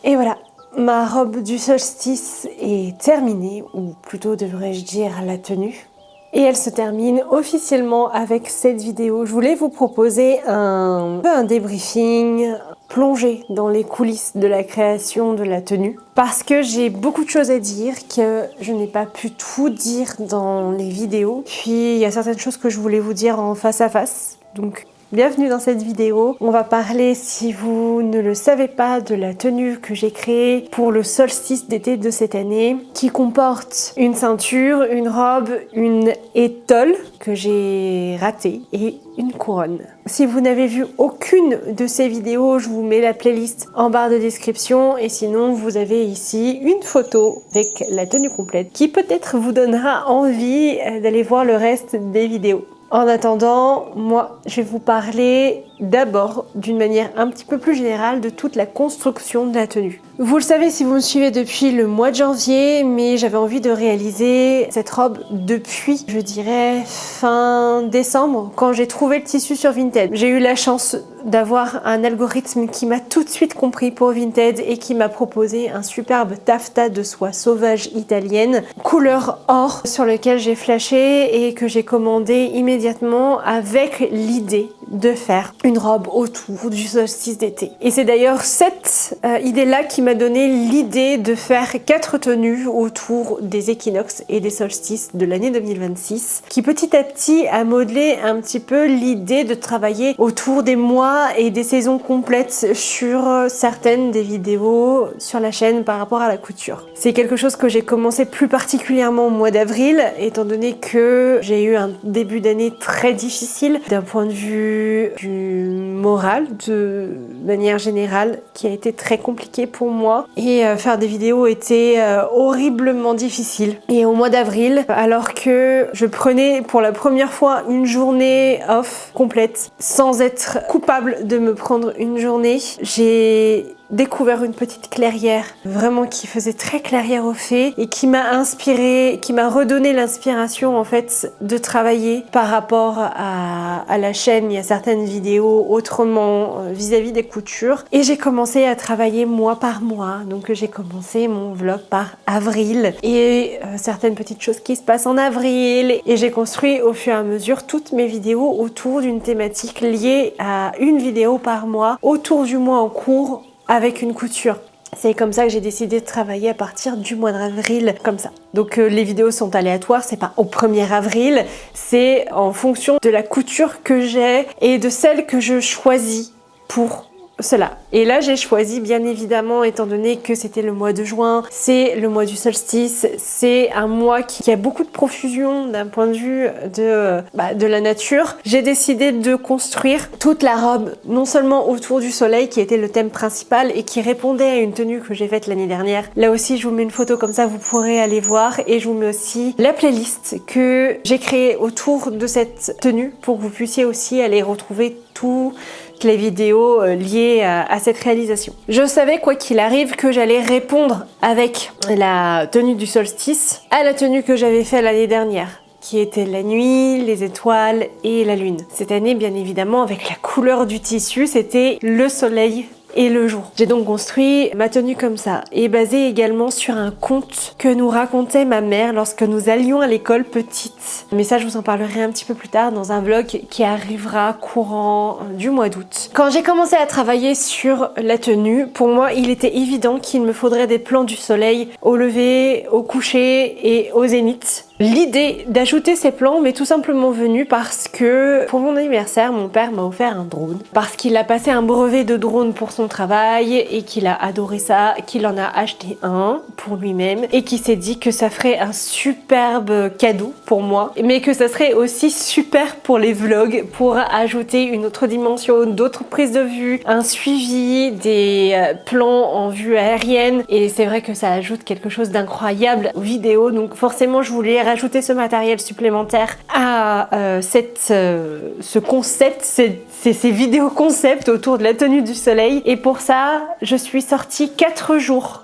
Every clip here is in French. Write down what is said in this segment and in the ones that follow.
Et voilà, ma robe du solstice est terminée, ou plutôt devrais-je dire la tenue. Et elle se termine officiellement avec cette vidéo. Je voulais vous proposer un débriefing, plonger dans les coulisses de la création de la tenue. Parce que j'ai beaucoup de choses à dire que je n'ai pas pu tout dire dans les vidéos. Puis il y a certaines choses que je voulais vous dire en face à face. Donc bienvenue dans cette vidéo. On va parler, si vous ne le savez pas, de la tenue que j'ai créée pour le solstice d'été de cette année, qui comporte une ceinture, une robe, une étole que j'ai ratée et une couronne. Si vous n'avez vu aucune de ces vidéos, je vous mets la playlist en barre de description et sinon vous avez ici une photo avec la tenue complète qui peut-être vous donnera envie d'aller voir le reste des vidéos. En attendant, moi, je vais vous parler d'abord d'une manière un petit peu plus générale de toute la construction de la tenue. Vous le savez si vous me suivez depuis le mois de janvier, mais j'avais envie de réaliser cette robe depuis, je dirais, fin décembre, quand j'ai trouvé le tissu sur Vinted. J'ai eu la chance d'avoir un algorithme qui m'a tout de suite compris pour Vinted et qui m'a proposé un superbe taffetas de soie sauvage italienne, couleur or, sur lequel j'ai flashé et que j'ai commandé immédiatement avec l'idée de faire une robe autour du solstice d'été. Et c'est d'ailleurs cette idée-là qui m'a donné l'idée de faire 4 tenues autour des équinoxes et des solstices de l'année 2026, qui petit à petit a modelé un petit peu l'idée de travailler autour des mois et des saisons complètes sur certaines des vidéos sur la chaîne par rapport à la couture. C'est quelque chose que j'ai commencé plus particulièrement au mois d'avril, étant donné que j'ai eu un début d'année très difficile d'un point de vue du moral, de manière générale, qui a été très compliqué pour moi. Et faire des vidéos était horriblement difficile. Et au mois d'avril, alors que je prenais pour la première fois une journée off complète, sans être coupable de me prendre une journée, j'ai découvert une petite clairière, vraiment qui faisait très clairière au fait et qui m'a inspirée, qui m'a redonné l'inspiration en fait de travailler par rapport à la chaîne. Il y a certaines vidéos autrement vis-à-vis des coutures et j'ai commencé à travailler mois par mois. Donc j'ai commencé mon vlog par avril et certaines petites choses qui se passent en avril et j'ai construit au fur et à mesure toutes mes vidéos autour d'une thématique liée à une vidéo par mois autour du mois en cours avec une couture. C'est comme ça que j'ai décidé de travailler à partir du mois d'avril, comme ça. Donc les vidéos sont aléatoires, c'est pas au 1er avril, c'est en fonction de la couture que j'ai et de celle que je choisis pour cela. Et là j'ai choisi bien évidemment, étant donné que c'était le mois de juin, c'est le mois du solstice, c'est un mois qui a beaucoup de profusion d'un point de vue de la nature. J'ai décidé de construire toute la robe, non seulement autour du soleil qui était le thème principal et qui répondait à une tenue que j'ai faite l'année dernière. Là aussi je vous mets une photo comme ça, vous pourrez aller voir et je vous mets aussi la playlist que j'ai créée autour de cette tenue pour que vous puissiez aussi aller retrouver toutes les vidéos liées à cette réalisation. Je savais quoi qu'il arrive que j'allais répondre avec la tenue du solstice à la tenue que j'avais faite l'année dernière, qui était la nuit, les étoiles et la lune. Cette année, bien évidemment, avec la couleur du tissu, c'était le soleil et le jour. J'ai donc construit ma tenue comme ça et basée également sur un conte que nous racontait ma mère lorsque nous allions à l'école petite. Mais ça je vous en parlerai un petit peu plus tard dans un vlog qui arrivera courant du mois d'août. Quand j'ai commencé à travailler sur la tenue, pour moi il était évident qu'il me faudrait des plans du soleil au lever, au coucher et au zénith. L'idée d'ajouter ces plans m'est tout simplement venue parce que pour mon anniversaire, mon père m'a offert un drone. Parce qu'il a passé un brevet de drone pour son travail et qu'il a adoré ça, qu'il en a acheté un pour lui-même et qu'il s'est dit que ça ferait un superbe cadeau pour moi, mais que ça serait aussi super pour les vlogs, pour ajouter une autre dimension, d'autres prises de vue, un suivi, des plans en vue aérienne. Et c'est vrai que ça ajoute quelque chose d'incroyable aux vidéos, donc forcément je voulais rajouter ce matériel supplémentaire à ce concept, ces vidéos concept autour de la tenue du soleil. Et pour ça, je suis sortie 4 jours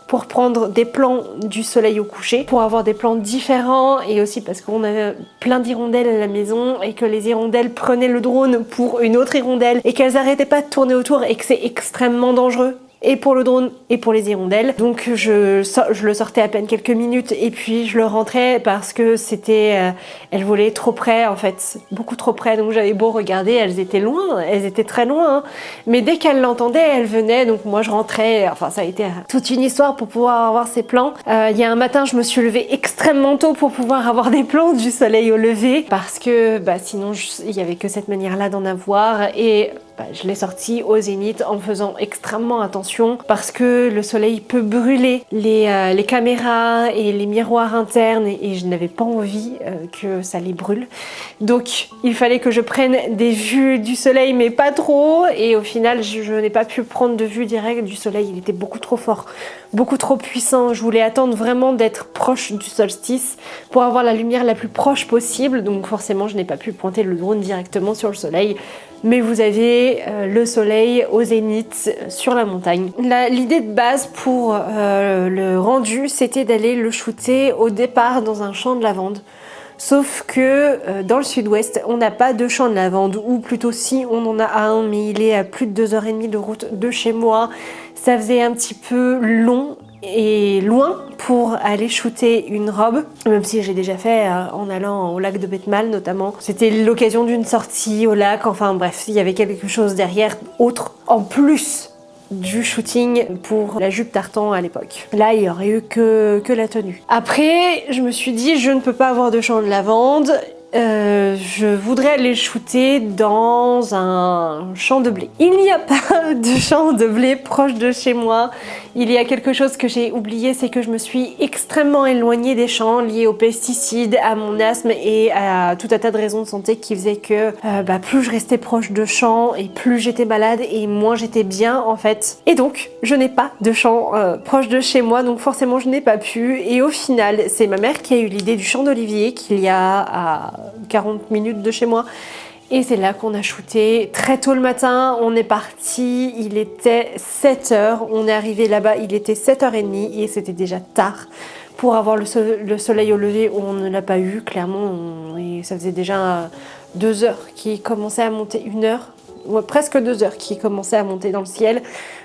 pour prendre des plans du soleil au coucher, pour avoir des plans différents et aussi parce qu'on avait plein d'hirondelles à la maison et que les hirondelles prenaient le drone pour une autre hirondelle et qu'elles arrêtaient pas de tourner autour et que c'est extrêmement dangereux et pour le drone et pour les hirondelles. Donc je le sortais à peine quelques minutes et puis je le rentrais parce que elles volaient trop près en fait, beaucoup trop près. Donc j'avais beau regarder, elles étaient loin, elles étaient très loin, hein. Mais dès qu'elles l'entendaient, elles venaient. Donc moi je rentrais. Enfin ça a été toute une histoire pour pouvoir avoir ces plans. Il y a un matin, je me suis levée extrêmement tôt pour pouvoir avoir des plans du soleil au lever parce que sinon il y avait que cette manière-là d'en avoir et je l'ai sorti au zénith en faisant extrêmement attention parce que le soleil peut brûler les caméras et les miroirs internes et je n'avais pas envie que ça les brûle. Donc il fallait que je prenne des vues du soleil mais pas trop et au final je n'ai pas pu prendre de vue directe du soleil, il était beaucoup trop fort, beaucoup trop puissant. Je voulais attendre vraiment d'être proche du solstice pour avoir la lumière la plus proche possible, donc forcément je n'ai pas pu pointer le drone directement sur le soleil. Mais vous avez le soleil au zénith sur la montagne. L'idée de base pour le rendu, c'était d'aller le shooter au départ dans un champ de lavande. Sauf que dans le sud-ouest, on n'a pas de champ de lavande, ou plutôt si, on en a un, mais il est à plus de 2h30 de route de chez moi. Ça faisait un petit peu long et loin pour aller shooter une robe, même si j'ai déjà fait en allant au lac de Betmal notamment. C'était l'occasion d'une sortie au lac, enfin bref, il y avait quelque chose derrière, autre en plus du shooting pour la jupe tartan à l'époque. Là, il n'y aurait eu que la tenue. Après, je me suis dit, je ne peux pas avoir de champ de lavande. Je voudrais aller shooter dans un champ de blé. Il n'y a pas de champ de blé proche de chez moi. Il y a quelque chose que j'ai oublié, c'est que je me suis extrêmement éloignée des champs liés aux pesticides, à mon asthme et à tout un tas de raisons de santé qui faisaient que plus je restais proche de champs et plus j'étais malade et moins j'étais bien en fait. Et donc je n'ai pas de champ proche de chez moi, donc forcément je n'ai pas pu. Et au final, c'est ma mère qui a eu l'idée du champ d'olivier qu'il y a à 40 minutes de chez moi. Et c'est là qu'on a shooté très tôt le matin. On est parti, il était 7h. On est arrivé là-bas, il était 7h30 et c'était déjà tard pour avoir le soleil au lever. On ne l'a pas eu, clairement. Et ça faisait déjà 2 heures qui commençait à monter, 1 heure. Ouais, presque 2 heures qui commençait à monter dans le ciel.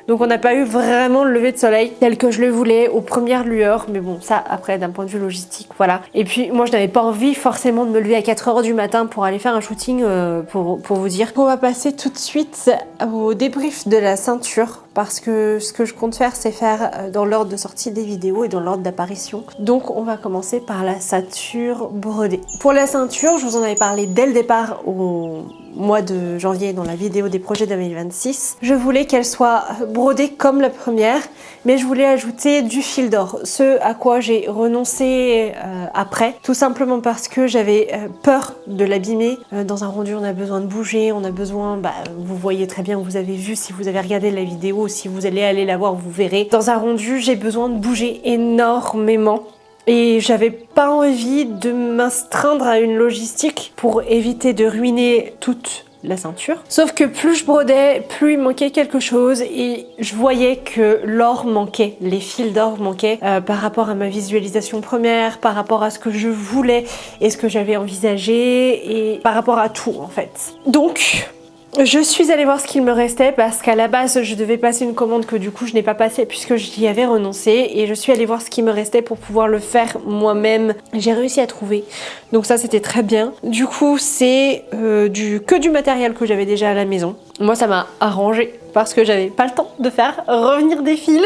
Donc on n'a pas eu vraiment le lever de soleil tel que je le voulais aux premières lueurs. Mais bon, ça après d'un point de vue logistique, voilà. Et puis moi je n'avais pas envie forcément de me lever à 4h du matin pour aller faire un shooting pour vous dire. On va passer tout de suite au débrief de la ceinture. Parce que ce que je compte faire, c'est faire dans l'ordre de sortie des vidéos et dans l'ordre d'apparition. Donc on va commencer par la ceinture brodée. Pour la ceinture, je vous en avais parlé dès le départ au mois de janvier dans la vidéo des projets 2026. Je voulais qu'elle soit brodée comme la première, mais je voulais ajouter du fil d'or. Ce à quoi j'ai renoncé après, tout simplement parce que j'avais peur de l'abîmer. Dans un rendu, on a besoin de bouger, on a besoin, vous voyez très bien, vous avez vu si vous avez regardé la vidéo, si vous allez aller la voir, vous verrez. Dans un rendu, j'ai besoin de bouger énormément. Et j'avais pas envie de m'astreindre à une logistique pour éviter de ruiner toute la ceinture. Sauf que plus je brodais, plus il manquait quelque chose et je voyais que l'or manquait, les fils d'or manquaient par rapport à ma visualisation première, par rapport à ce que je voulais et ce que j'avais envisagé et par rapport à tout en fait. Donc je suis allée voir ce qu'il me restait parce qu'à la base je devais passer une commande que du coup je n'ai pas passée puisque j'y avais renoncé et je suis allée voir ce qui me restait pour pouvoir le faire moi-même. J'ai réussi à trouver, donc ça c'était très bien. Du coup c'est que du matériel que j'avais déjà à la maison. Moi ça m'a arrangé parce que j'avais pas le temps de faire revenir des fils.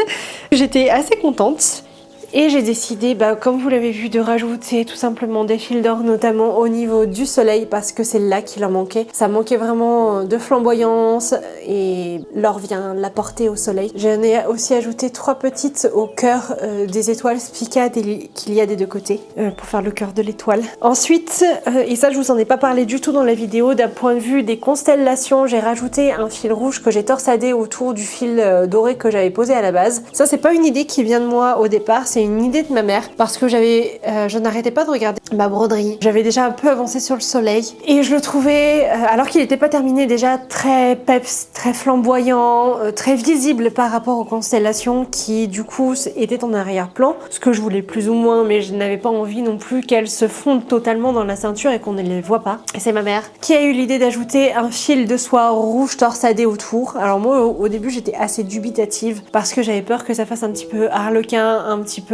J'étais assez contente. Et j'ai décidé, comme vous l'avez vu, de rajouter tout simplement des fils d'or, notamment au niveau du soleil, parce que c'est là qu'il en manquait. Ça manquait vraiment de flamboyance et l'or vient l'apporter au soleil. J'en ai aussi ajouté 3 petites au cœur des étoiles spicades qu'il y a des deux côtés, pour faire le cœur de l'étoile. Ensuite, et ça je vous en ai pas parlé du tout dans la vidéo, d'un point de vue des constellations, j'ai rajouté un fil rouge que j'ai torsadé autour du fil doré que j'avais posé à la base. Ça c'est pas une idée qui vient de moi au départ, c'est c'est une idée de ma mère parce que je n'arrêtais pas de regarder ma broderie. J'avais déjà un peu avancé sur le soleil et je le trouvais, alors qu'il n'était pas terminé, déjà très peps, très flamboyant, très visible par rapport aux constellations qui du coup étaient en arrière-plan, ce que je voulais plus ou moins, mais je n'avais pas envie non plus qu'elles se fondent totalement dans la ceinture et qu'on ne les voit pas. Et c'est ma mère qui a eu l'idée d'ajouter un fil de soie rouge torsadé autour. Alors moi au début j'étais assez dubitative parce que j'avais peur que ça fasse un petit peu harlequin, un petit peu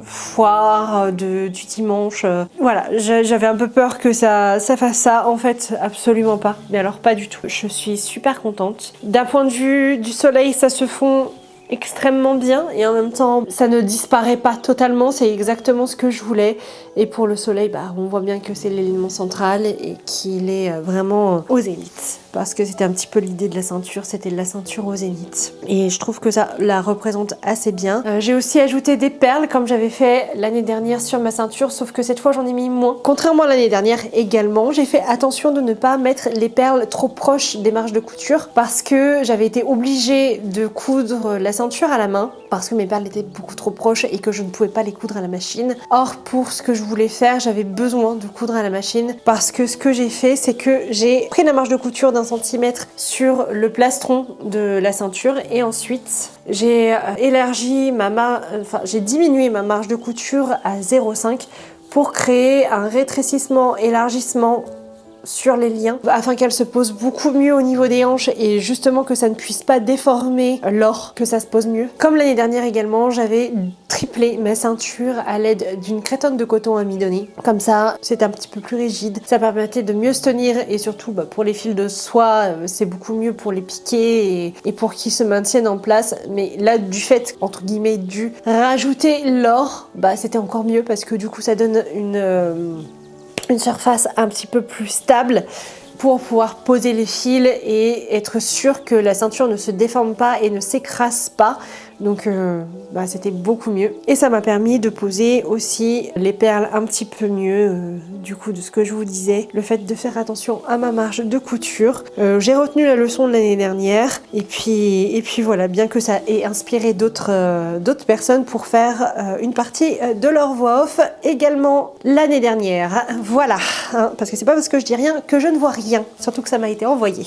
foire du dimanche. Voilà, j'avais un peu peur que ça fasse ça. En fait, absolument pas. Mais alors pas du tout. Je suis super contente. D'un point de vue du soleil, ça se fond extrêmement bien et en même temps ça ne disparaît pas totalement, c'est exactement ce que je voulais. Et pour le soleil, on voit bien que c'est l'élément central et qu'il est vraiment au zénith, parce que c'était un petit peu l'idée de la ceinture, c'était la ceinture au zénith et je trouve que ça la représente assez bien. J'ai aussi ajouté des perles comme j'avais fait l'année dernière sur ma ceinture, sauf que cette fois j'en ai mis moins. Contrairement à l'année dernière également, j'ai fait attention de ne pas mettre les perles trop proches des marges de couture parce que j'avais été obligée de coudre la ceinture à la main parce que mes perles étaient beaucoup trop proches et que je ne pouvais pas les coudre à la machine. Or pour ce que je voulais faire, j'avais besoin de coudre à la machine parce que ce que j'ai fait, c'est que j'ai pris la marge de couture d'1 centimètre sur le plastron de la ceinture et ensuite j'ai j'ai diminué ma marge de couture à 0,5 pour créer un rétrécissement, élargissement sur les liens afin qu'elle se pose beaucoup mieux au niveau des hanches et justement que ça ne puisse pas déformer l'or, que ça se pose mieux. Comme l'année dernière également, j'avais triplé ma ceinture à l'aide d'une crétonne de coton amidonné. Comme ça, c'est un petit peu plus rigide, ça permettait de mieux se tenir et surtout pour les fils de soie, c'est beaucoup mieux pour les piquer et pour qu'ils se maintiennent en place. Mais là, du fait, entre guillemets, du rajouter l'or, c'était encore mieux parce que du coup ça donne une surface un petit peu plus stable pour pouvoir poser les fils et être sûr que la ceinture ne se déforme pas et ne s'écrase pas. Donc c'était beaucoup mieux. Et ça m'a permis de poser aussi les perles un petit peu mieux. Du coup, de ce que je vous disais, le fait de faire attention à ma marge de couture. J'ai retenu la leçon de l'année dernière. Et puis voilà, bien que ça ait inspiré d'autres personnes pour faire une partie de leur voix off également l'année dernière. Voilà, parce que c'est pas parce que je dis rien que je ne vois rien. Surtout que ça m'a été envoyé.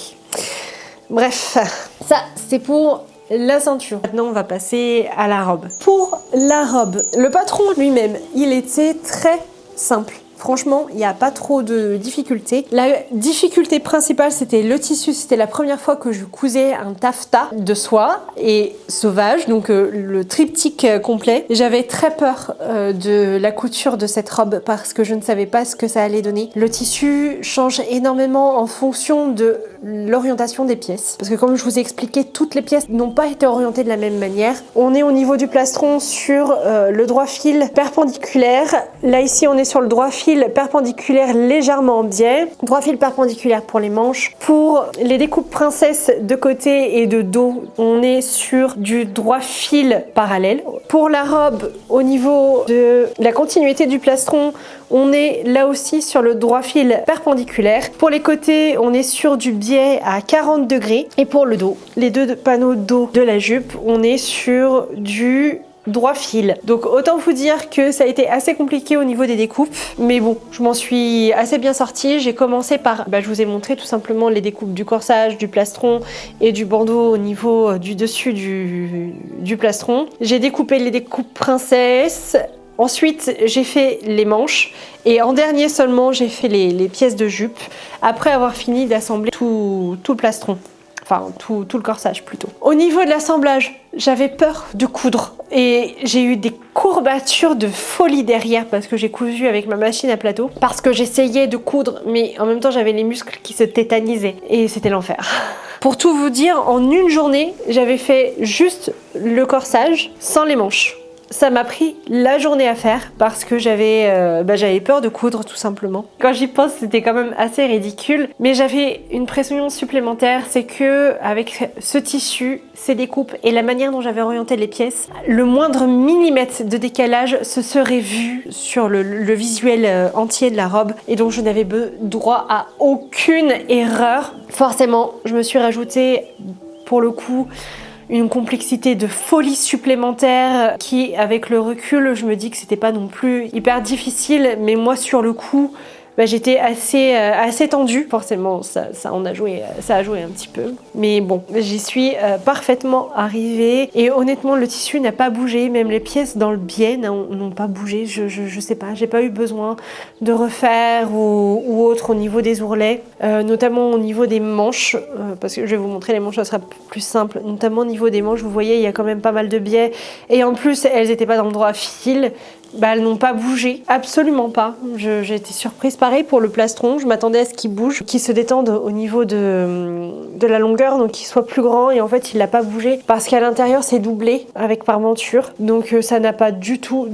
Bref, ça c'est pour la ceinture. Maintenant, on va passer à la robe. Pour la robe, le patron lui-même, il était très simple. Franchement, il n'y a pas trop de difficultés. La difficulté principale, c'était le tissu. C'était la première fois que je cousais un taffetas de soie et sauvage, donc le triptyque complet. J'avais très peur de la couture de cette robe parce que je ne savais pas ce que ça allait donner. Le tissu change énormément en fonction de l'orientation des pièces. Parce que comme je vous ai expliqué, toutes les pièces n'ont pas été orientées de la même manière. On est au niveau du plastron sur le droit fil perpendiculaire. Là, ici, on est sur le droit fil perpendiculaire légèrement en biais. Droit fil perpendiculaire pour les manches. Pour les découpes princesse de côté et de dos, on est sur du droit fil parallèle. Pour la robe, au niveau de la continuité du plastron, on est là aussi sur le droit fil perpendiculaire. Pour les côtés, on est sur du biais à 40 degrés. Et pour le dos, les deux panneaux dos de la jupe, on est sur du droit fil. Donc autant vous dire que ça a été assez compliqué au niveau des découpes, mais bon, je m'en suis assez bien sortie. J'ai commencé par, je vous ai montré tout simplement les découpes du corsage, du plastron et du bandeau au niveau du dessus du plastron. J'ai découpé les découpes princesse. Ensuite, j'ai fait les manches et en dernier seulement, j'ai fait les pièces de jupe après avoir fini d'assembler tout le plastron. Enfin, tout le corsage plutôt. Au niveau de l'assemblage, j'avais peur de coudre et j'ai eu des courbatures de folie derrière parce que j'ai cousu avec ma machine à plateau, parce que j'essayais de coudre mais en même temps j'avais les muscles qui se tétanisaient et c'était l'enfer. Pour tout vous dire, en une journée, j'avais fait juste le corsage sans les manches. Ça m'a pris la journée à faire parce que j'avais peur de coudre tout simplement. Quand j'y pense, c'était quand même assez ridicule, mais j'avais une pression supplémentaire, c'est que avec ce tissu, ces découpes et la manière dont j'avais orienté les pièces, le moindre millimètre de décalage se serait vu sur le visuel entier de la robe et donc je n'avais droit à aucune erreur. Forcément, je me suis rajouté pour le coup une complexité de folie supplémentaire qui, avec le recul, je me dis que c'était pas non plus hyper difficile, mais moi sur le coup, j'étais assez tendue. Forcément, ça a joué un petit peu. Mais bon, j'y suis parfaitement arrivée. Et honnêtement, le tissu n'a pas bougé. Même les pièces dans le biais n'ont pas bougé. Je sais pas, j'ai pas eu besoin de refaire ou autre au niveau des ourlets. Notamment au niveau des manches. Parce que je vais vous montrer les manches, ça sera plus simple. Notamment au niveau des manches, vous voyez, il y a quand même pas mal de biais. Et en plus, elles n'étaient pas dans le droit fil. Elles n'ont pas bougé, absolument pas. J'ai été surprise. Pareil pour le plastron, je m'attendais à ce qu'il bouge, qu'il se détende au niveau de la longueur, donc qu'il soit plus grand. Et en fait, il n'a pas bougé parce qu'à l'intérieur, c'est doublé avec parmenture. Donc ça n'a pas du tout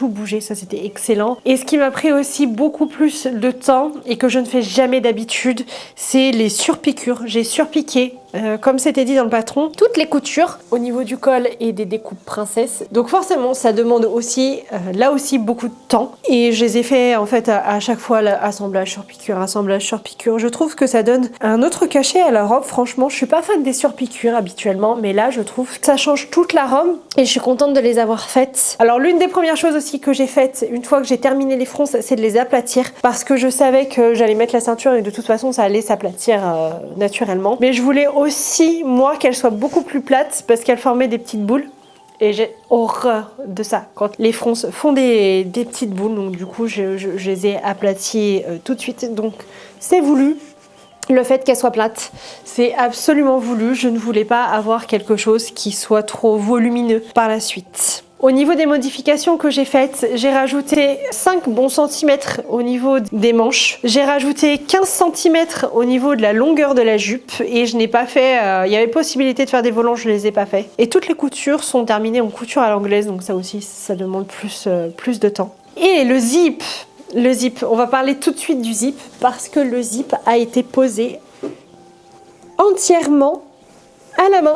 bougé. Ça, c'était excellent. Et ce qui m'a pris aussi beaucoup plus de temps et que je ne fais jamais d'habitude, c'est les surpiqûres. J'ai surpiqué. Comme c'était dit dans le patron, toutes les coutures au niveau du col et des découpes princesse. Donc forcément, ça demande aussi, là aussi, beaucoup de temps. Et je les ai fait en fait à chaque fois, assemblage sur piqûre, assemblage sur piqûre. Je trouve que ça donne un autre cachet à la robe. Franchement, je suis pas fan des surpiqûres habituellement, mais là, je trouve que ça change toute la robe et je suis contente de les avoir faites. Alors l'une des premières choses aussi que j'ai faites, une fois que j'ai terminé les fronces, c'est de les aplatir parce que je savais que j'allais mettre la ceinture et de toute façon, ça allait s'aplatir naturellement. Mais je voulais aussi, moi, qu'elle soit beaucoup plus plate parce qu'elle formait des petites boules. Et j'ai horreur de ça, quand les fronces font des petites boules. Donc du coup, je les ai aplaties tout de suite. Donc c'est voulu. Le fait qu'elle soit plate, c'est absolument voulu. Je ne voulais pas avoir quelque chose qui soit trop volumineux par la suite. Au niveau des modifications que j'ai faites, j'ai rajouté 5 bons centimètres au niveau des manches. J'ai rajouté 15 centimètres au niveau de la longueur de la jupe et je n'ai pas fait... il y avait possibilité de faire des volants, je ne les ai pas fait. Et toutes les coutures sont terminées en couture à l'anglaise, donc ça aussi, ça demande plus de temps. Et le zip, on va parler tout de suite du zip parce que le zip a été posé entièrement à la main.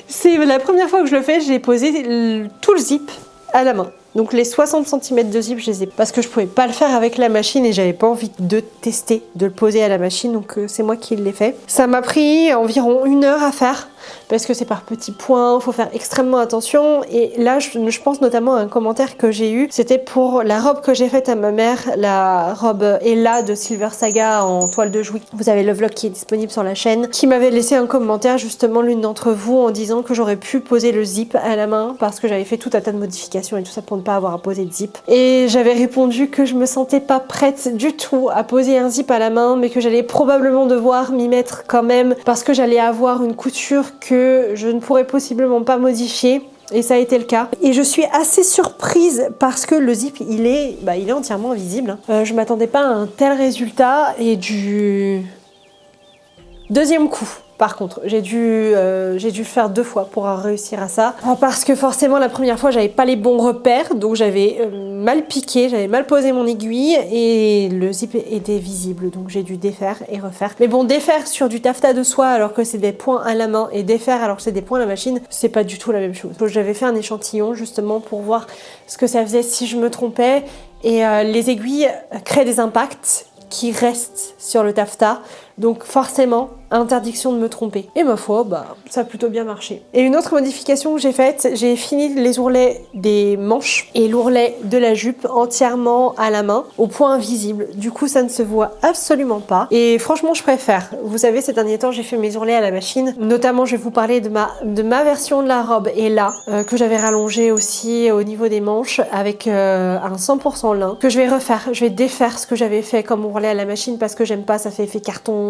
C'est la première fois que je le fais, j'ai posé tout le zip à la main. Donc les 60 cm de zip, je les ai parce que je pouvais pas le faire avec la machine et j'avais pas envie de tester, de le poser à la machine, donc c'est moi qui l'ai fait. Ça m'a pris environ 1 heure à faire parce que c'est par petits points, il faut faire extrêmement attention. Et là, je pense notamment à un commentaire que j'ai eu, c'était pour la robe que j'ai faite à ma mère, la robe Ella de Silver Saga en toile de Jouy. Vous avez le vlog qui est disponible sur la chaîne, qui m'avait laissé un commentaire, justement l'une d'entre vous, en disant que j'aurais pu poser le zip à la main parce que j'avais fait tout un tas de modifications et tout ça pour ne pas avoir à poser de zip. Et j'avais répondu que je me sentais pas prête du tout à poser un zip à la main, mais que j'allais probablement devoir m'y mettre quand même parce que j'allais avoir une couture que je ne pourrais possiblement pas modifier. Et ça a été le cas. Et je suis assez surprise parce que le zip, il est entièrement invisible. Je m'attendais pas à un tel résultat. Et du deuxième coup, par contre, j'ai dû le faire 2 fois pour réussir à ça. Parce que forcément, la première fois, j'avais pas les bons repères. Donc j'avais mal piqué, j'avais mal posé mon aiguille. Et le zip était visible. Donc j'ai dû défaire et refaire. Mais bon, défaire sur du taffetas de soie alors que c'est des points à la main et défaire alors que c'est des points à la machine, c'est pas du tout la même chose. J'avais fait un échantillon justement pour voir ce que ça faisait si je me trompais. Et les aiguilles créent des impacts qui restent sur le taffetas. Donc forcément, interdiction de me tromper. Et ma foi, ça a plutôt bien marché. Et une autre modification que j'ai faite, j'ai fini les ourlets des manches et l'ourlet de la jupe entièrement à la main, au point invisible. Du coup, ça ne se voit absolument pas. Et franchement, je préfère. Vous savez, ces derniers temps, j'ai fait mes ourlets à la machine. Notamment, je vais vous parler de ma version de la robe Ella, que j'avais rallongée aussi au niveau des manches avec un 100% lin, que je vais refaire. Je vais défaire ce que j'avais fait comme ourlet à la machine parce que j'aime pas, ça fait effet carton.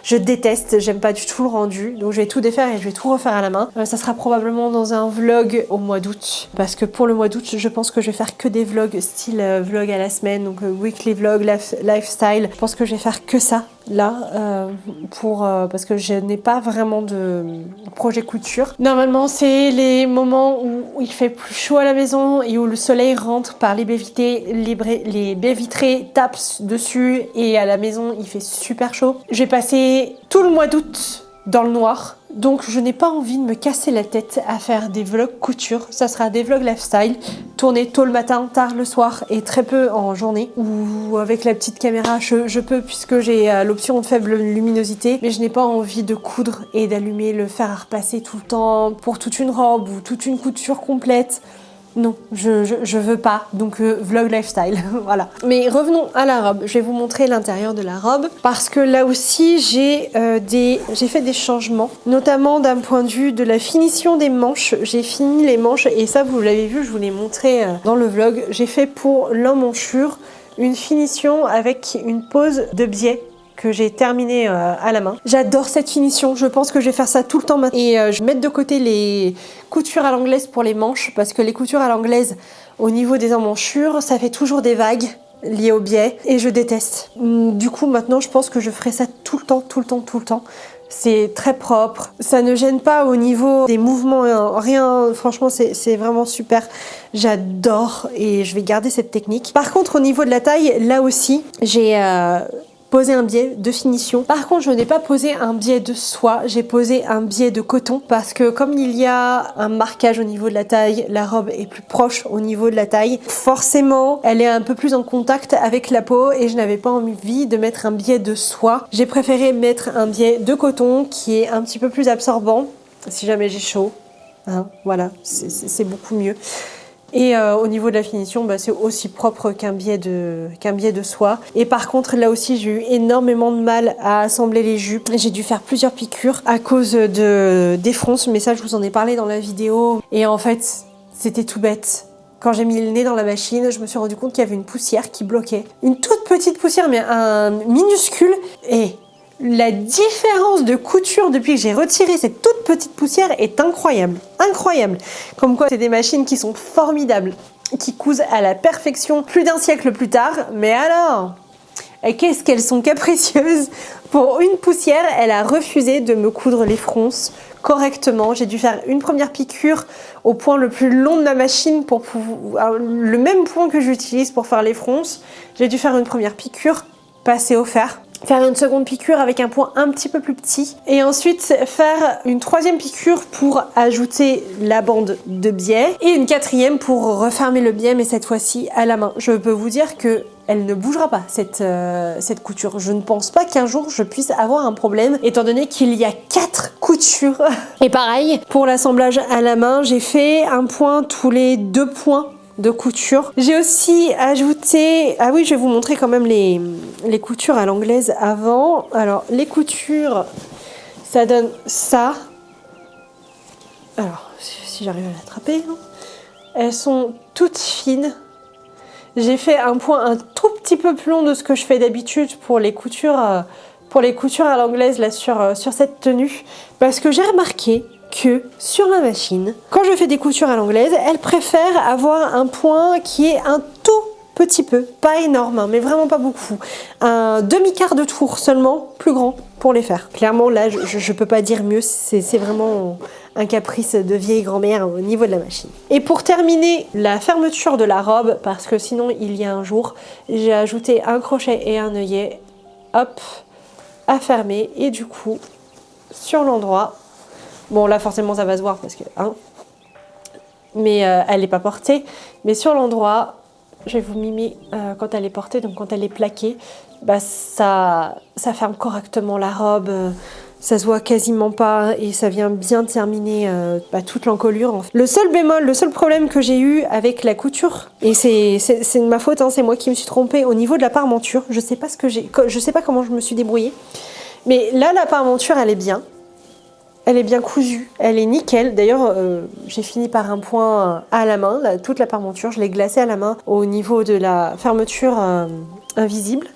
Je déteste, j'aime pas du tout le rendu, donc je vais tout défaire et je vais tout refaire à la main. Ça sera probablement dans un vlog au mois d'août, parce que pour le mois d'août, je pense que je vais faire que des vlogs style vlog à la semaine, donc weekly vlog, lifestyle. Je pense que je vais faire que ça là, parce que je n'ai pas vraiment de projet couture. Normalement, c'est les moments où il fait plus chaud à la maison et où le soleil rentre par les baies vitrées, les baies vitrées tapent dessus et à la maison, il fait super chaud. J'ai passé tout le mois d'août dans le noir. Donc je n'ai pas envie de me casser la tête à faire des vlogs couture. Ça sera des vlogs lifestyle, tournés tôt le matin, tard le soir et très peu en journée. Ou avec la petite caméra, je peux puisque j'ai l'option de faible luminosité. Mais je n'ai pas envie de coudre et d'allumer le fer à repasser tout le temps pour toute une robe ou toute une couture complète. Non, je veux pas, donc vlog lifestyle, voilà. Mais revenons à la robe, je vais vous montrer l'intérieur de la robe parce que là aussi j'ai fait des changements, notamment d'un point de vue de la finition des manches. J'ai fini les manches et ça vous l'avez vu, je vous l'ai montré dans le vlog. J'ai fait pour l'emmanchure une finition avec une pose de biais que j'ai terminé à la main. J'adore cette finition, je pense que je vais faire ça tout le temps maintenant. Et je vais mettre de côté les coutures à l'anglaise pour les manches parce que les coutures à l'anglaise au niveau des emmanchures, ça fait toujours des vagues liées au biais et je déteste. Du coup maintenant je pense que je ferai ça tout le temps. C'est très propre, ça ne gêne pas au niveau des mouvements, rien, franchement c'est vraiment super. J'adore et je vais garder cette technique. Par contre au niveau de la taille, là aussi j'ai poser un biais de finition. Par contre, je n'ai pas posé un biais de soie, j'ai posé un biais de coton parce que comme il y a un marquage au niveau de la taille, la robe est plus proche au niveau de la taille. Forcément, elle est un peu plus en contact avec la peau et je n'avais pas envie de mettre un biais de soie. J'ai préféré mettre un biais de coton qui est un petit peu plus absorbant si jamais j'ai chaud. Hein, voilà, c'est beaucoup mieux. Et au niveau de la finition, c'est aussi propre qu'un biais de soie. Et par contre, là aussi, j'ai eu énormément de mal à assembler les jupes. J'ai dû faire plusieurs piqûres à cause des fronces, mais ça, je vous en ai parlé dans la vidéo. Et en fait, c'était tout bête. Quand j'ai mis le nez dans la machine, je me suis rendu compte qu'il y avait une poussière qui bloquait. Une toute petite poussière, mais un minuscule. Et la différence de couture depuis que j'ai retiré cette toute petite poussière est incroyable. Incroyable. Comme quoi, c'est des machines qui sont formidables, qui cousent à la perfection plus d'un siècle plus tard. Mais alors, qu'est-ce qu'elles sont capricieuses. Pour une poussière, elle a refusé de me coudre les fronces correctement. J'ai dû faire une première piqûre au point le plus long de ma machine pour pouvoir, le même point que j'utilise pour faire les fronces. J'ai dû faire une première piqûre, passer au fer. Faire une seconde piqûre avec un point un petit peu plus petit et ensuite faire une troisième piqûre pour ajouter la bande de biais et une quatrième pour refermer le biais, mais cette fois-ci à la main. Je peux vous dire que elle ne bougera pas cette couture. Je ne pense pas qu'un jour je puisse avoir un problème étant donné qu'il y a 4 coutures. Et pareil, pour l'assemblage à la main, j'ai fait un point tous les 2 points de couture. J'ai aussi ajouté, ah oui, je vais vous montrer quand même les coutures à l'anglaise avant. Alors les coutures, ça donne ça. Alors si j'arrive à l'attraper, elles sont toutes fines. J'ai fait un point un tout petit peu plus long de ce que je fais d'habitude pour les coutures à l'anglaise là sur cette tenue parce que j'ai remarqué que sur ma machine, quand je fais des coutures à l'anglaise, elle préfère avoir un point qui est un tout petit peu, pas énorme, hein, mais vraiment pas beaucoup. Un demi-quart de tour seulement, plus grand pour les faire. Clairement, là, je peux pas dire mieux, c'est vraiment un caprice de vieille grand-mère au niveau de la machine. Et pour terminer la fermeture de la robe, parce que sinon il y a un jour, j'ai ajouté un crochet et un œillet, hop, à fermer, et du coup, sur l'endroit, bon là forcément ça va se voir parce que hein, mais elle n'est pas portée, mais sur l'endroit, je vais vous mimer quand elle est portée, donc quand elle est plaquée, ça ferme correctement la robe, ça se voit quasiment pas et ça vient bien terminer toute l'encolure. En fait. Le seul bémol, le seul problème que j'ai eu avec la couture, et c'est de ma faute, hein, c'est moi qui me suis trompée au niveau de la parmenture, je sais pas comment je me suis débrouillée, mais là la parmenture elle est bien. Elle est bien cousue, elle est nickel. D'ailleurs, j'ai fini par un point à la main, toute la parmenture, je l'ai glacée à la main au niveau de la fermeture invisible.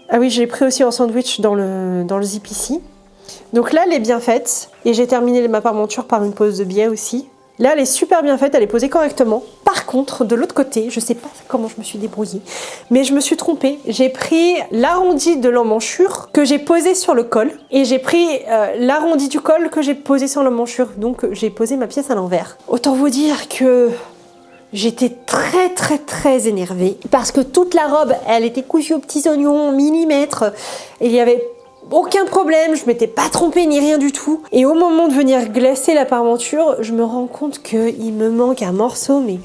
Ah oui, j'ai pris aussi en sandwich dans le zip ici. Donc là, elle est bien faite et j'ai terminé ma parmenture par une pose de biais aussi. Là, elle est super bien faite, elle est posée correctement. Par contre, de l'autre côté, je sais pas comment je me suis débrouillée, mais je me suis trompée. J'ai pris l'arrondi de l'emmanchure que j'ai posé sur le col et j'ai pris l'arrondi du col que j'ai posé sur l'emmanchure. Donc, j'ai posé ma pièce à l'envers. Autant vous dire que j'étais très énervée parce que toute la robe, elle était cousue aux petits oignons millimètres et il y avait aucun problème, je m'étais pas trompée ni rien du tout. Et au moment de venir glacer la parmenture, je me rends compte qu'il me manque un morceau, mais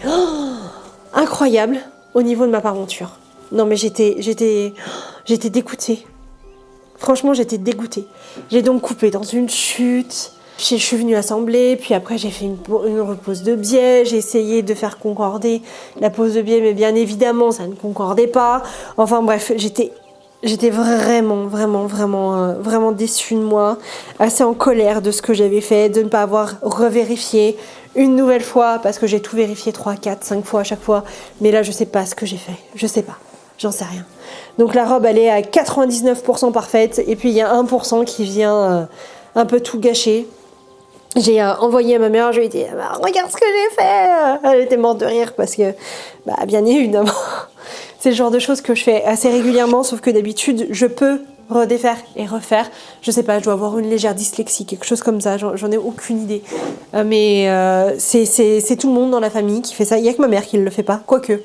incroyable, au niveau de ma parmenture. Non mais j'étais dégoûtée. Franchement, j'étais dégoûtée. J'ai donc coupé dans une chute. Je suis venue assembler, puis après j'ai fait une repose de biais, j'ai essayé de faire concorder la pose de biais, mais bien évidemment ça ne concordait pas. Enfin bref, j'étais vraiment déçue de moi, assez en colère de ce que j'avais fait, de ne pas avoir revérifié une nouvelle fois, parce que j'ai tout vérifié 3, 4, 5 fois à chaque fois, mais là je sais pas ce que j'ai fait, je sais pas, j'en sais rien. Donc la robe elle est à 99% parfaite, et puis il y a 1% qui vient un peu tout gâcher. J'ai envoyé à ma mère, je lui ai dit regarde ce que j'ai fait. Elle était morte de rire parce que, bien évidemment, c'est le genre de choses que je fais assez régulièrement, sauf que d'habitude, je peux redéfaire et refaire. Je sais pas, je dois avoir une légère dyslexie, quelque chose comme ça, j'en ai aucune idée. Mais c'est tout le monde dans la famille qui fait ça. Il y a que ma mère qui ne le fait pas, quoique.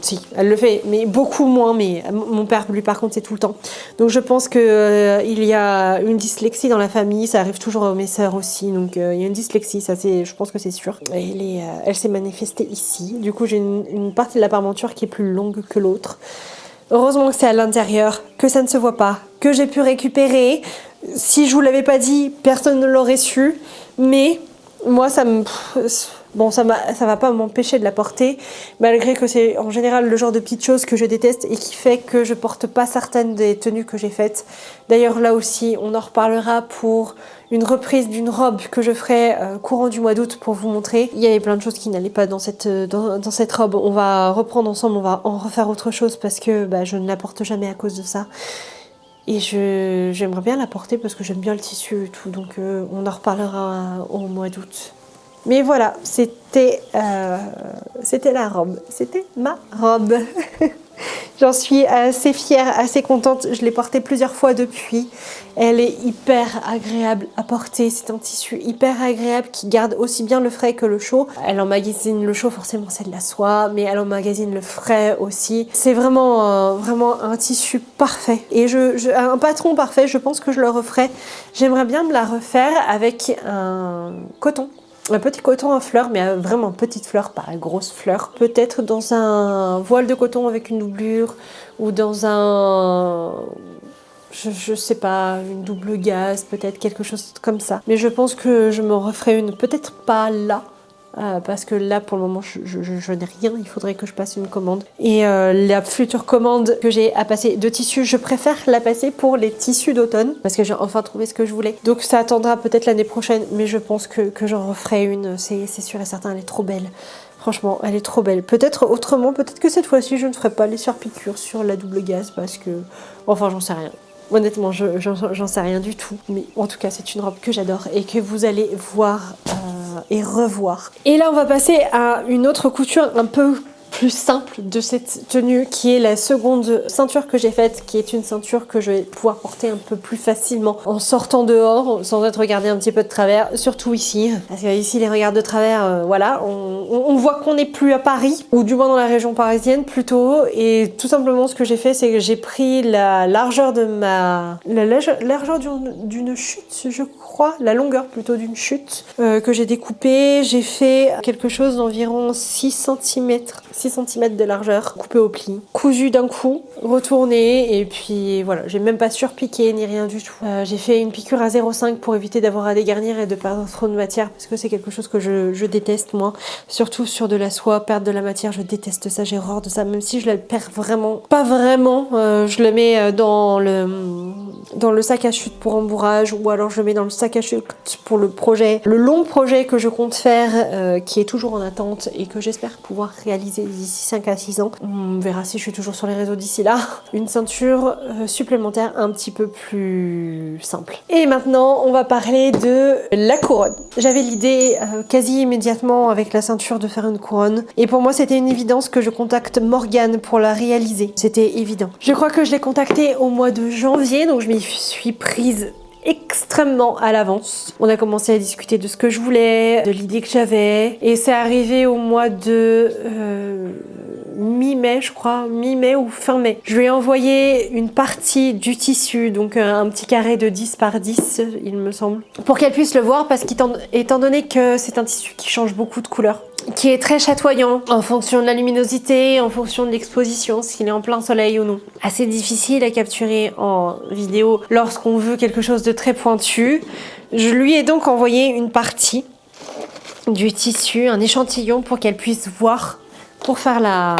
Si, elle le fait, mais beaucoup moins, mais mon père, lui, par contre, c'est tout le temps. Donc je pense qu'il y a une dyslexie dans la famille, ça arrive toujours à mes sœurs aussi, donc il y a une dyslexie, ça je pense que c'est sûr. Elle s'est manifestée ici, du coup j'ai une partie de la parmenture qui est plus longue que l'autre. Heureusement que c'est à l'intérieur, que ça ne se voit pas, que j'ai pu récupérer. Si je vous l'avais pas dit, personne ne l'aurait su, mais moi ça va pas m'empêcher de la porter, malgré que c'est en général le genre de petites choses que je déteste et qui fait que je porte pas certaines des tenues que j'ai faites. D'ailleurs là aussi, on en reparlera pour une reprise d'une robe que je ferai courant du mois d'août pour vous montrer. Il y avait plein de choses qui n'allaient pas dans cette robe. On va reprendre ensemble, on va en refaire autre chose parce que je ne la porte jamais à cause de ça. Et j'aimerais bien la porter parce que j'aime bien le tissu et tout, donc on en reparlera au mois d'août. Mais voilà, c'était la robe, c'était ma robe. J'en suis assez fière, assez contente, je l'ai portée plusieurs fois depuis. Elle est hyper agréable à porter, c'est un tissu hyper agréable qui garde aussi bien le frais que le chaud. Elle emmagasine le chaud, forcément c'est de la soie, mais elle emmagasine le frais aussi. C'est vraiment un tissu parfait. Et un patron parfait, je pense que je le referai. J'aimerais bien me la refaire avec un coton. Un petit coton à fleurs, mais vraiment petite fleur, pas grosse fleur. Peut-être dans un voile de coton avec une doublure ou dans un... Je sais pas, une double gaze, peut-être quelque chose comme ça. Mais je pense que je m'en referai une, peut-être pas là, parce que là pour le moment je n'ai rien, il faudrait que je passe une commande. Et la future commande que j'ai à passer de tissus, je préfère la passer pour les tissus d'automne, parce que j'ai enfin trouvé ce que je voulais. Donc ça attendra peut-être l'année prochaine, mais je pense que j'en referai une, c'est sûr et certain, elle est trop belle. Franchement, elle est trop belle. Peut-être autrement, peut-être que cette fois-ci je ne ferai pas les surpiqûres sur la double gaze, parce que... Enfin, j'en sais rien. Honnêtement, j'en sais rien du tout. Mais en tout cas, c'est une robe que j'adore et que vous allez voir et revoir. Et là, on va passer à une autre couture un peu plus simple de cette tenue, qui est la seconde ceinture que j'ai faite, qui est une ceinture que je vais pouvoir porter un peu plus facilement en sortant dehors, sans être regardée un petit peu de travers, surtout ici. Parce que ici, les regards de travers, voilà, on voit qu'on n'est plus à Paris, ou du moins dans la région parisienne plutôt, et tout simplement ce que j'ai fait, c'est que j'ai pris la largeur de la largeur d'une chute, je crois, la longueur plutôt d'une chute, que j'ai découpée. J'ai fait quelque chose d'environ 6 cm de largeur, coupé au pli, cousu d'un coup, retourné, et puis voilà, j'ai même pas surpiqué ni rien du tout. J'ai fait une piqûre à 0,5 pour éviter d'avoir à dégarnir et de perdre trop de matière, parce que c'est quelque chose que je déteste moi, surtout sur de la soie, perdre de la matière, je déteste ça, j'ai horreur de ça, même si je la perds vraiment, pas vraiment, je le mets dans le sac à chute pour embourrage, ou alors je le mets dans le sac à chute pour le long projet que je compte faire, qui est toujours en attente et que j'espère pouvoir réaliser d'ici 5 à 6 ans. On verra si je suis toujours sur les réseaux d'ici là. Une ceinture supplémentaire un petit peu plus simple. Et maintenant, on va parler de la couronne. J'avais l'idée quasi immédiatement avec la ceinture de faire une couronne. Et pour moi, c'était une évidence que je contacte Morgane pour la réaliser. C'était évident. Je crois que je l'ai contactée au mois de janvier, donc je m'y suis prise extrêmement à l'avance. On a commencé à discuter de ce que je voulais, de l'idée que j'avais, et c'est arrivé au mois de mi-mai, je crois, mi-mai ou fin mai. Je lui ai envoyé une partie du tissu, donc un petit carré de 10 par 10, il me semble, pour qu'elle puisse le voir, parce qu'étant donné que c'est un tissu qui change beaucoup de couleurs, qui est très chatoyant en fonction de la luminosité, en fonction de l'exposition, s'il est en plein soleil ou non. Assez difficile à capturer en vidéo lorsqu'on veut quelque chose de très pointu. Je lui ai donc envoyé une partie du tissu, un échantillon pour qu'elle puisse voir pour faire la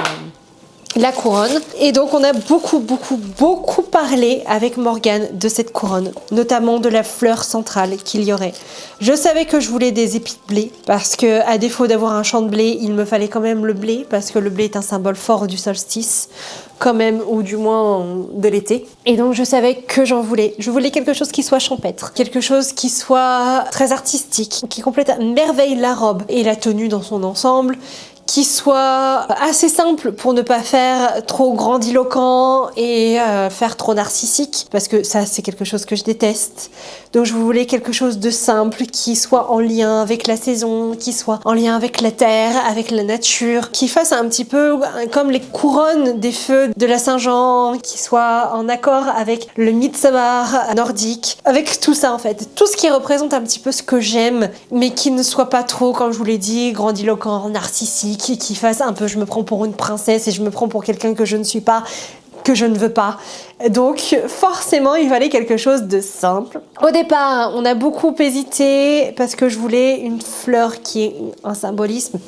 couronne. Et donc on a beaucoup parlé avec Morgane de cette couronne, notamment de la fleur centrale qu'il y aurait. Je savais que je voulais des épis de blé parce que, à défaut d'avoir un champ de blé, il me fallait quand même le blé parce que le blé est un symbole fort du solstice quand même, ou du moins de l'été. Et donc je savais que j'en voulais. Je voulais quelque chose qui soit champêtre, quelque chose qui soit très artistique, qui complète à merveille la robe et la tenue dans son ensemble, qui soit assez simple pour ne pas faire trop grandiloquent et faire trop narcissique, parce que ça c'est quelque chose que je déteste. Donc je voulais quelque chose de simple, qui soit en lien avec la saison, qui soit en lien avec la terre, avec la nature, qui fasse un petit peu comme les couronnes des feux de la Saint-Jean, qui soit en accord avec le Midsommar nordique, avec tout ça en fait, tout ce qui représente un petit peu ce que j'aime, mais qui ne soit pas trop, comme je vous l'ai dit, grandiloquent, narcissique, qui fasse un peu je me prends pour une princesse et je me prends pour quelqu'un que je ne suis pas, que je ne veux pas. Donc forcément il fallait quelque chose de simple. Au départ on a beaucoup hésité parce que je voulais une fleur qui ait un symbolisme,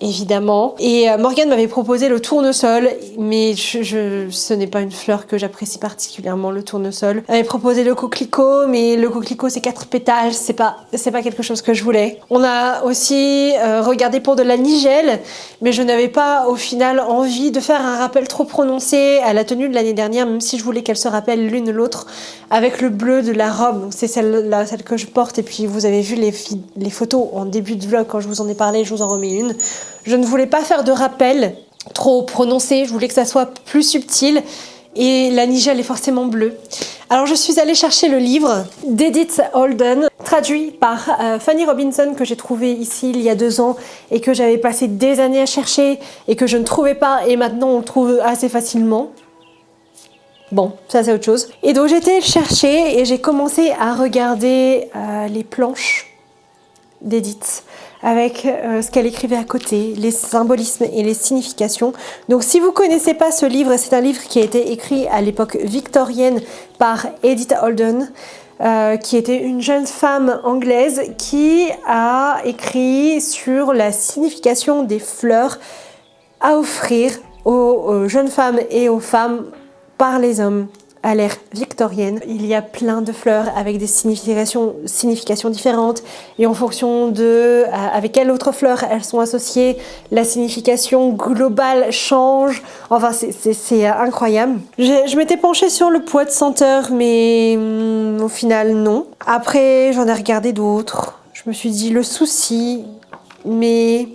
évidemment. Et Morgane m'avait proposé le tournesol, mais ce n'est pas une fleur que j'apprécie particulièrement, le tournesol. Elle m'avait proposé le coquelicot, mais le coquelicot c'est 4 pétales, c'est pas quelque chose que je voulais. On a aussi regardé pour de la nigelle, mais je n'avais pas au final envie de faire un rappel trop prononcé à la tenue de l'année dernière, même si je voulais qu'elle se rappelle l'une l'autre avec le bleu de la robe. Donc c'est celle que je porte, et puis vous avez vu les photos en début de vlog quand je vous en ai parlé, je vous en remets une. Je ne voulais pas faire de rappel trop prononcé, je voulais que ça soit plus subtil, et la nigelle est forcément bleue. Alors je suis allée chercher le livre d'Edith Holden, traduit par Fanny Robinson, que j'ai trouvé ici il y a 2 ans et que j'avais passé des années à chercher et que je ne trouvais pas, et maintenant on le trouve assez facilement. Bon, ça c'est autre chose. Et donc j'ai été le chercher et j'ai commencé à regarder les planches d'Edith, avec ce qu'elle écrivait à côté, les symbolismes et les significations. Donc si vous ne connaissez pas ce livre, c'est un livre qui a été écrit à l'époque victorienne par Edith Holden, qui était une jeune femme anglaise qui a écrit sur la signification des fleurs à offrir aux jeunes femmes et aux femmes par les hommes à l'ère victorienne. Il y a plein de fleurs avec des significations différentes, et en fonction de avec quelle autre fleur elles sont associées, la signification globale change. Enfin c'est incroyable. Je m'étais penchée sur le poids de senteur, mais au final non. Après j'en ai regardé d'autres. Je me suis dit le souci, mais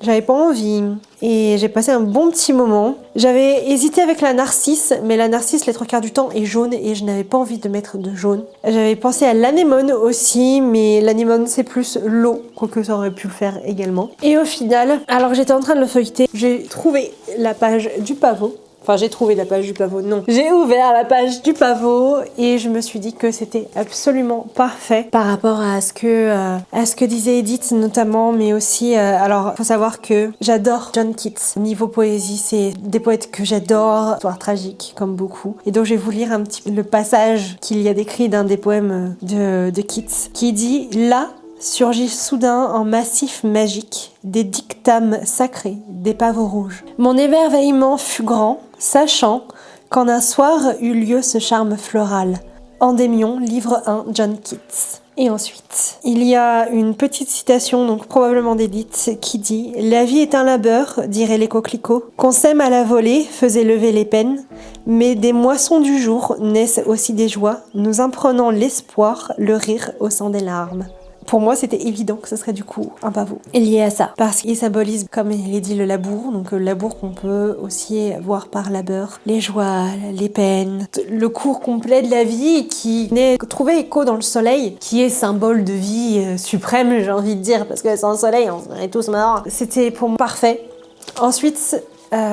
j'avais pas envie. Et j'ai passé un bon petit moment. J'avais hésité avec la narcisse, mais la narcisse, les 3/4 du temps, est jaune et je n'avais pas envie de mettre de jaune. J'avais pensé à l'anémone aussi, mais l'anémone c'est plus l'eau, quoique ça aurait pu le faire également. Et au final, alors que j'étais en train de le feuilleter, j'ai trouvé la page du pavot. Enfin, j'ai trouvé la page du pavot, non. J'ai ouvert la page du pavot et je me suis dit que c'était absolument parfait par rapport à ce que disait Edith notamment, mais aussi, alors, faut savoir que j'adore John Keats. Niveau poésie, c'est des poètes que j'adore, histoire tragique, comme beaucoup. Et donc, je vais vous lire un petit peu le passage qu'il y a décrit d'un des poèmes de Keats, qui dit « Là, surgit soudain en massif magique des dictames sacrés, des pavots rouges. Mon émerveillement fut grand, sachant qu'en un soir eut lieu ce charme floral. Endymion, livre 1, John Keats. Et ensuite, il y a une petite citation, donc probablement d'Edith, qui dit « La vie est un labeur, diraient les coquelicots, qu'on sème à la volée, faisait lever les peines, mais des moissons du jour naissent aussi des joies, nous imprenant l'espoir, le rire au sein des larmes. » Pour moi, c'était évident que ce serait du coup un pavot lié à ça, parce qu'il symbolise, comme il est dit, le labour, donc le labour qu'on peut aussi voir par labeur, les joies, les peines, le cours complet de la vie qui n'est trouvé écho dans le soleil, qui est symbole de vie suprême, j'ai envie de dire, parce que sans le soleil, on serait tous morts. C'était pour moi parfait. Ensuite,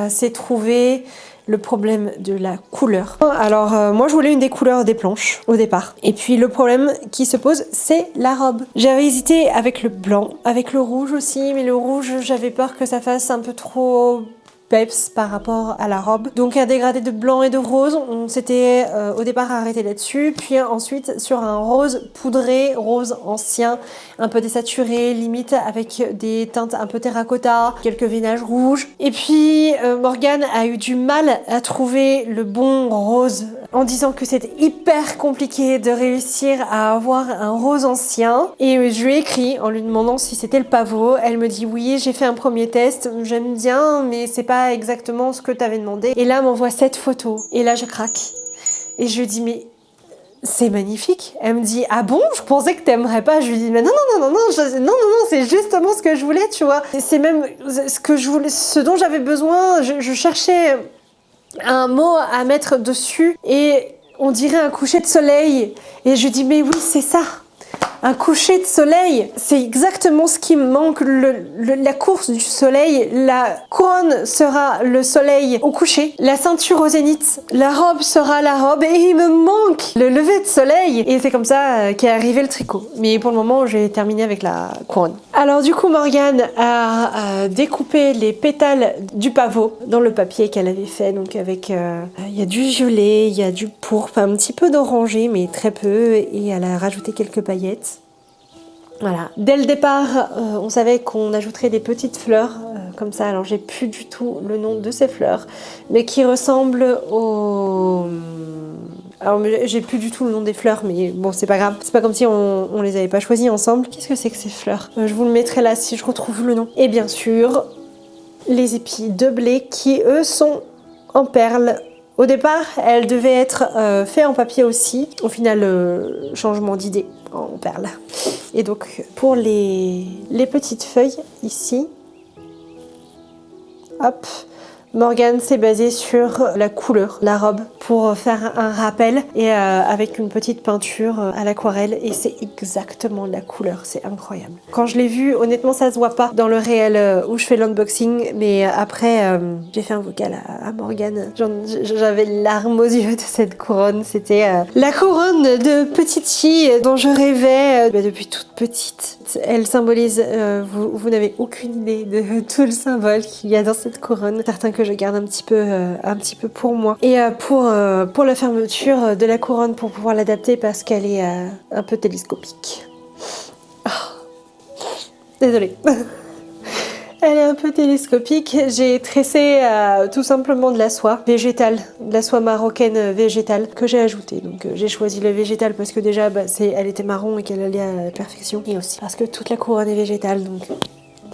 c'est trouver le problème de la couleur. Alors moi je voulais une des couleurs des planches au départ. Et puis le problème qui se pose, c'est la robe. J'avais hésité avec le blanc, avec le rouge aussi, mais le rouge j'avais peur que ça fasse un peu trop peps par rapport à la robe. Donc un dégradé de blanc et de rose, on s'était au départ arrêté là-dessus, puis ensuite sur un rose poudré, rose ancien, un peu désaturé, limite avec des teintes un peu terracotta, quelques veinages rouges. Et puis Morgane a eu du mal à trouver le bon rose, en disant que c'était hyper compliqué de réussir à avoir un rose ancien. Et je lui ai écrit en lui demandant si c'était le pavot. Elle me dit oui, j'ai fait un premier test, j'aime bien, mais c'est pas exactement ce que tu avais demandé. Et là, elle m'envoie cette photo. Et là, je craque. Et je lui dis, mais c'est magnifique. Elle me dit, ah bon, je pensais que t'aimerais pas. Je lui dis, mais non, c'est justement ce que je voulais, tu vois. C'est même ce que je voulais, ce dont j'avais besoin. Je cherchais un mot à mettre dessus et on dirait un coucher de soleil. Et je lui dis, mais oui, c'est ça. Un coucher de soleil, c'est exactement ce qui me manque, la course du soleil. La couronne sera le soleil au coucher, la ceinture au zénith, la robe sera la robe et il me manque le lever de soleil. Et c'est comme ça qu'est arrivé le tricot. Mais pour le moment, j'ai terminé avec la couronne. Alors du coup, Morgane a découpé les pétales du pavot dans le papier qu'elle avait fait. Donc avec, il y a du violet, il y a du pourpre, un petit peu d'orangé, mais très peu. Et elle a rajouté quelques paillettes. Voilà. Dès le départ, on savait qu'on ajouterait des petites fleurs comme ça. Alors j'ai plus du tout le nom de ces fleurs, mais qui ressemblent au... Alors j'ai plus du tout le nom des fleurs, mais bon c'est pas grave. C'est pas comme si on les avait pas choisies ensemble. Qu'est-ce que c'est que ces fleurs? Je vous le mettrai là si je retrouve le nom. Et bien sûr, les épis de blé qui eux sont en perles. Au départ, elles devaient être faites en papier aussi. Au final, changement d'idée en perles. Et donc, pour les petites feuilles, ici, hop, Morgane s'est basée sur la couleur, la robe, pour faire un rappel et avec une petite peinture à l'aquarelle et c'est exactement la couleur, c'est incroyable. Quand je l'ai vue, honnêtement ça se voit pas dans le réel où je fais l'unboxing, mais après j'ai fait un vocal à Morgane, j'avais les larmes aux yeux de cette couronne, c'était la couronne de petite fille dont je rêvais depuis toute petite. Elle symbolise, vous n'avez aucune idée de tout le symbole qu'il y a dans cette couronne, certains que je garde un petit peu pour moi. Et pour la fermeture de la couronne, pour pouvoir l'adapter parce qu'elle est un peu télescopique. Oh. Désolée. Elle est un peu télescopique. J'ai tressé tout simplement de la soie végétale, de la soie marocaine végétale que j'ai ajoutée. Donc j'ai choisi le végétal parce que déjà elle était marron et qu'elle allait à la perfection. Et aussi parce que toute la couronne est végétale, donc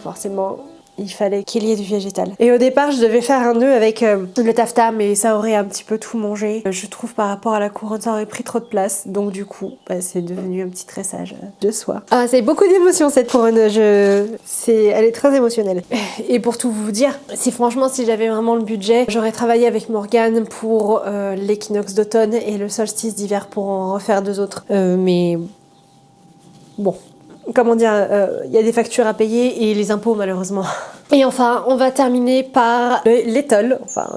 forcément il fallait qu'il y ait du végétal. Et au départ, je devais faire un nœud avec le taffetas, mais ça aurait un petit peu tout mangé. Je trouve par rapport à la couronne, ça aurait pris trop de place. Donc du coup, c'est devenu un petit tressage de soie. Ah, c'est beaucoup d'émotions cette couronne. Elle est très émotionnelle. Et pour tout vous dire, si j'avais vraiment le budget, j'aurais travaillé avec Morgane pour l'équinoxe d'automne et le solstice d'hiver pour en refaire deux autres. Mais bon. Comment dire, y a des factures à payer et les impôts malheureusement. Et enfin, on va terminer par l'étole. Enfin,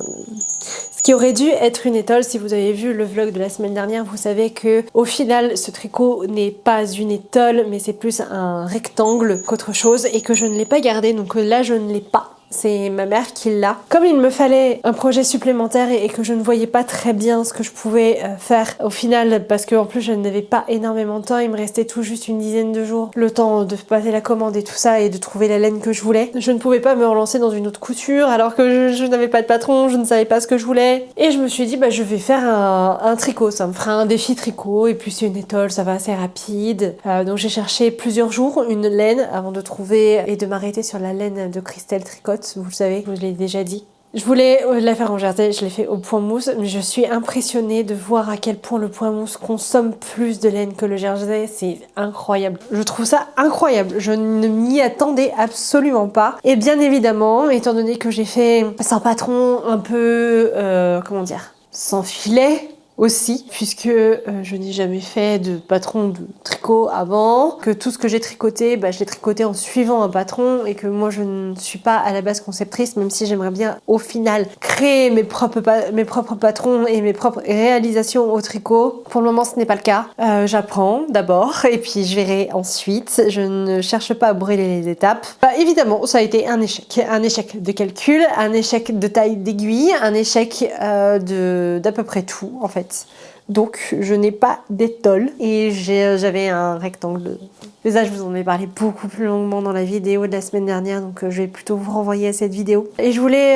ce qui aurait dû être une étole, si vous avez vu le vlog de la semaine dernière, vous savez que au final, ce tricot n'est pas une étole, mais c'est plus un rectangle qu'autre chose et que je ne l'ai pas gardé. Donc là, je ne l'ai pas. C'est ma mère qui l'a. Comme il me fallait un projet supplémentaire et que je ne voyais pas très bien ce que je pouvais faire au final, parce qu'en plus je n'avais pas énormément de temps, il me restait tout juste une dizaine de jours, le temps de passer la commande et tout ça et de trouver la laine que je voulais. Je ne pouvais pas me relancer dans une autre couture alors que je n'avais pas de patron, je ne savais pas ce que je voulais. Et je me suis dit, je vais faire un tricot, ça me fera un défi tricot et puis c'est une étole, ça va assez rapide. Donc j'ai cherché plusieurs jours une laine avant de trouver et de m'arrêter sur la laine de Christelle Tricotte. Vous le savez, je l'ai déjà dit. Je voulais la faire en jersey, je l'ai fait au point mousse, mais je suis impressionnée de voir à quel point le point mousse consomme plus de laine que le jersey, c'est incroyable. Je trouve ça incroyable, je ne m'y attendais absolument pas. Et bien évidemment, étant donné que j'ai fait sans patron, un peu, sans filet, aussi, puisque je n'ai jamais fait de patron de tricot avant, que tout ce que j'ai tricoté, je l'ai tricoté en suivant un patron, et que moi je ne suis pas à la base conceptrice, même si j'aimerais bien au final créer mes propres patrons et mes propres réalisations au tricot. Pour le moment ce n'est pas le cas. J'apprends d'abord, et puis je verrai ensuite. Je ne cherche pas à brûler les étapes. Évidemment, ça a été un échec de calcul, un échec de taille d'aiguille, un échec d'à peu près tout en fait. Donc je n'ai pas d'étole et j'avais un rectangle. Mais ça, je vous en ai parlé beaucoup plus longuement dans la vidéo de la semaine dernière, donc je vais plutôt vous renvoyer à cette vidéo. Et je voulais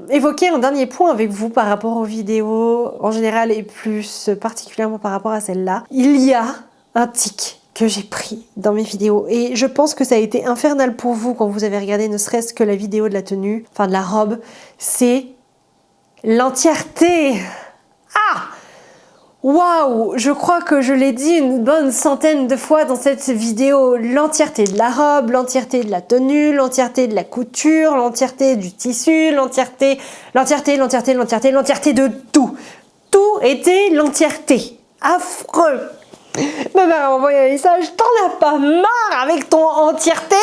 évoquer un dernier point avec vous par rapport aux vidéos en général et plus particulièrement par rapport à celle-là. Il y a un tic que j'ai pris dans mes vidéos et je pense que ça a été infernal pour vous quand vous avez regardé ne serait-ce que la vidéo de la tenue, enfin de la robe, c'est l'entièreté. Ah! Waouh! Je crois que je l'ai dit une bonne centaine de fois dans cette vidéo. L'entièreté de la robe, l'entièreté de la tenue, l'entièreté de la couture, l'entièreté du tissu, l'entièreté de tout. Tout était l'entièreté. Affreux! Ma mère m'a envoyé un message. T'en as pas marre avec ton entièreté?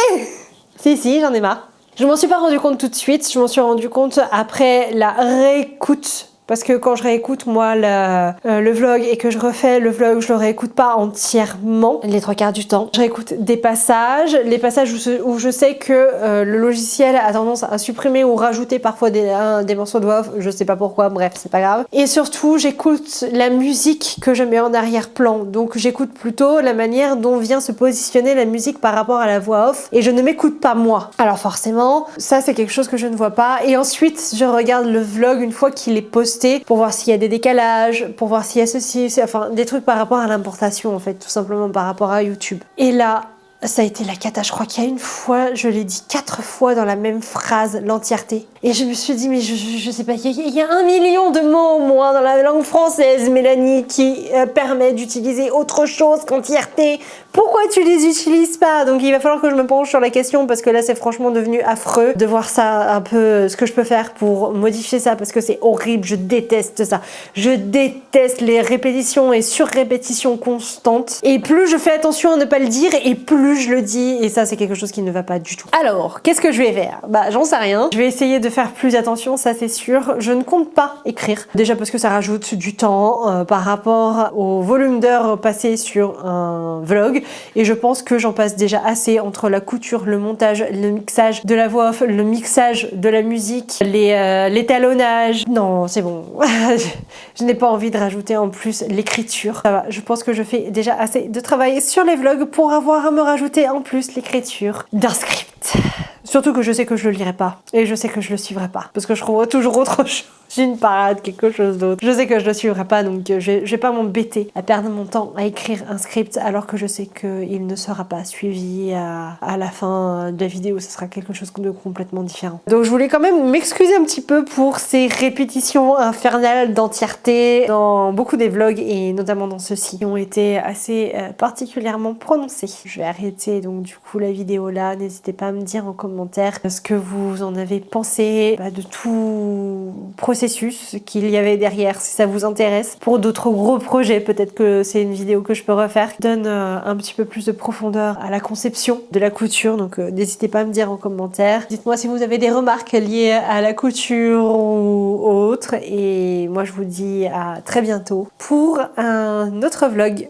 Si, j'en ai marre. Je m'en suis pas rendu compte tout de suite. Je m'en suis rendu compte après la réécoute. Parce que quand je réécoute moi le vlog et que je refais le vlog, je le réécoute pas entièrement, les 3/4 du temps. Je réécoute des passages, les passages où je sais que le logiciel a tendance à supprimer ou rajouter parfois des morceaux de voix off, je sais pas pourquoi, bref, c'est pas grave. Et surtout, j'écoute la musique que je mets en arrière-plan. Donc j'écoute plutôt la manière dont vient se positionner la musique par rapport à la voix off et je ne m'écoute pas moi. Alors forcément, ça c'est quelque chose que je ne vois pas. Et ensuite, je regarde le vlog une fois qu'il est posté pour voir s'il y a des décalages, pour voir s'il y a ceci, enfin des trucs par rapport à l'importation en fait, tout simplement par rapport à YouTube. Et là, ça a été la cata. Je crois qu'il y a une fois, je l'ai dit 4 fois dans la même phrase, l'entièreté. Et je me suis dit, mais je sais pas, il y a 1 million de mots, moi, dans la langue française, Mélanie, qui permet d'utiliser autre chose qu'entièreté. Pourquoi tu les utilises pas? Donc il va falloir que je me penche sur la question, parce que là, c'est franchement devenu affreux de voir ça un peu, ce que je peux faire pour modifier ça, parce que c'est horrible, je déteste ça. Je déteste les répétitions et surrépétitions constantes. Et plus je fais attention à ne pas le dire, et plus je le dis, et ça c'est quelque chose qui ne va pas du tout. Alors, qu'est-ce que je vais faire? J'en sais rien. Je vais essayer de faire plus attention, ça c'est sûr. Je ne compte pas écrire. Déjà parce que ça rajoute du temps par rapport au volume d'heures passées sur un vlog, et je pense que j'en passe déjà assez entre la couture, le montage, le mixage de la voix off, le mixage de la musique, l'étalonnage. Non, c'est bon. Je n'ai pas envie de rajouter en plus l'écriture. Ça va, je pense que je fais déjà assez de travail sur les vlogs pour avoir à me rajouter en plus l'écriture d'un script. Surtout que je sais que je le lirai pas. Et je sais que je le suivrai pas. Parce que je trouverai toujours autre chose. J'ai une parade, quelque chose d'autre. Je sais que je le suivrai pas, donc je vais pas m'embêter à perdre mon temps à écrire un script alors que je sais qu'il ne sera pas suivi à la fin de la vidéo. Ce sera quelque chose de complètement différent. Donc je voulais quand même m'excuser un petit peu pour ces répétitions infernales d'entièreté dans beaucoup des vlogs et notamment dans ceux-ci qui ont été assez particulièrement prononcés. Je vais arrêter donc du coup la vidéo là. N'hésitez pas à me dire en commentaire ce que vous en avez pensé de tout processus qu'il y avait derrière, si ça vous intéresse. Pour d'autres gros projets, peut-être que c'est une vidéo que je peux refaire qui donne un petit peu plus de profondeur à la conception de la couture, donc n'hésitez pas à me dire en commentaire. Dites-moi si vous avez des remarques liées à la couture ou autre, et moi je vous dis à très bientôt pour un autre vlog.